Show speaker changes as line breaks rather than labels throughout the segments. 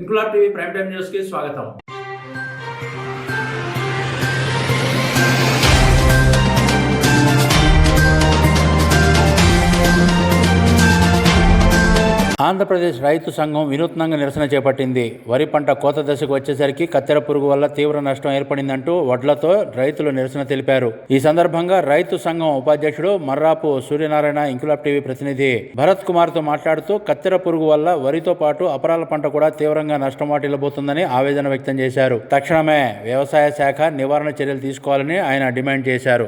Inquilab TV prime time news కి స్వాగతం. ఆంధ్రప్రదేశ్ రైతు సంఘం వినూత్నంగా నిరసన చేపట్టింది. వరి పంట కోత దశకు వచ్చేసరికి కత్తెర పురుగు వల్ల తీవ్ర నష్టం ఏర్పడిందంటూ వడ్లతో రైతులు నిరసన తెలిపారు. ఈ సందర్భంగా రైతు సంఘం ఉపాధ్యక్షుడు మర్రాపు సూర్యనారాయణ ఇంక్లాబ్ టీవీ ప్రతినిధి భరత్ కుమార్ తో మాట్లాడుతూ కత్తెర పురుగు వల్ల వరితో పాటు అపరాల పంట కూడా తీవ్రంగా నష్టం వాటిల్లబోతుందని ఆవేదన వ్యక్తం చేశారు. తక్షణమే వ్యవసాయ శాఖ నివారణ చర్యలు తీసుకోవాలని ఆయన డిమాండ్ చేశారు.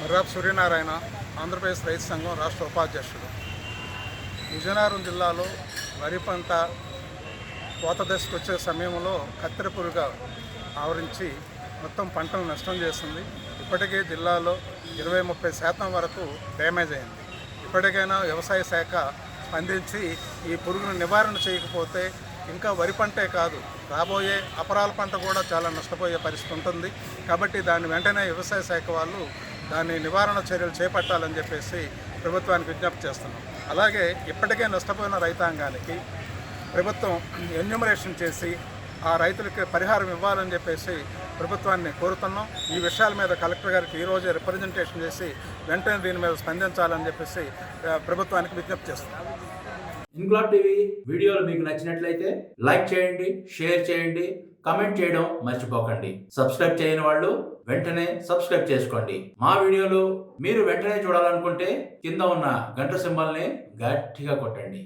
మర్రాపు సూర్యనారాయణ, ఆంధ్రప్రదేశ్ రైతు సంఘం రాష్ట్ర ఉపాధ్యక్షుడు. విజయనగరం జిల్లాలో వరి పంట కోత దశకు వచ్చే సమయంలో కత్తెర పురుగు ఆవరించి మొత్తం పంటను నష్టం చేస్తుంది. ఇప్పటికే జిల్లాలో 20-30% వరకు డ్యామేజ్ అయింది. ఇప్పటికైనా వ్యవసాయ శాఖ స్పందించి ఈ పురుగును నివారణ చేయకపోతే ఇంకా వరి పంటే కాదు, రాబోయే అపరాల పంట కూడా చాలా నష్టపోయే పరిస్థితి ఉంటుంది. కాబట్టి దాన్ని వెంటనే వ్యవసాయ శాఖ వాళ్ళు దాని నివారణ చర్యలు చేపట్టాలని చెప్పేసి ప్రభుత్వానికి విజ్ఞప్తి చేస్తున్నాం. అలాగే ఇప్పటికే నష్టపోయిన రైతాంగానికి ప్రభుత్వం ఎన్యూమరేషన్ చేసి ఆ రైతులకి పరిహారం ఇవ్వాలని చెప్పేసి ప్రభుత్వాన్ని కోరుతున్నాం. ఈ విషయాల మీద కలెక్టర్ గారికి ఈరోజే రిప్రజెంటేషన్ చేసి వెంటనే దీని మీద స్పందించాలని చెప్పేసి ప్రభుత్వానికి విజ్ఞప్తి చేస్తున్నాం.
ఇంక్లాబ్ టీవీ వీడియోలు మీకు నచ్చినట్లయితే లైక్ చేయండి, షేర్ చేయండి, కమెంట్ చేయడం మర్చిపోకండి. సబ్స్క్రైబ్ చేయని వాళ్ళు వెంటనే సబ్స్క్రైబ్ చేసుకోండి. మా వీడియోలు మీరు వెంటనే చూడాలనుకుంటే కింద ఉన్న గంట సింబల్ని గట్టిగా కొట్టండి.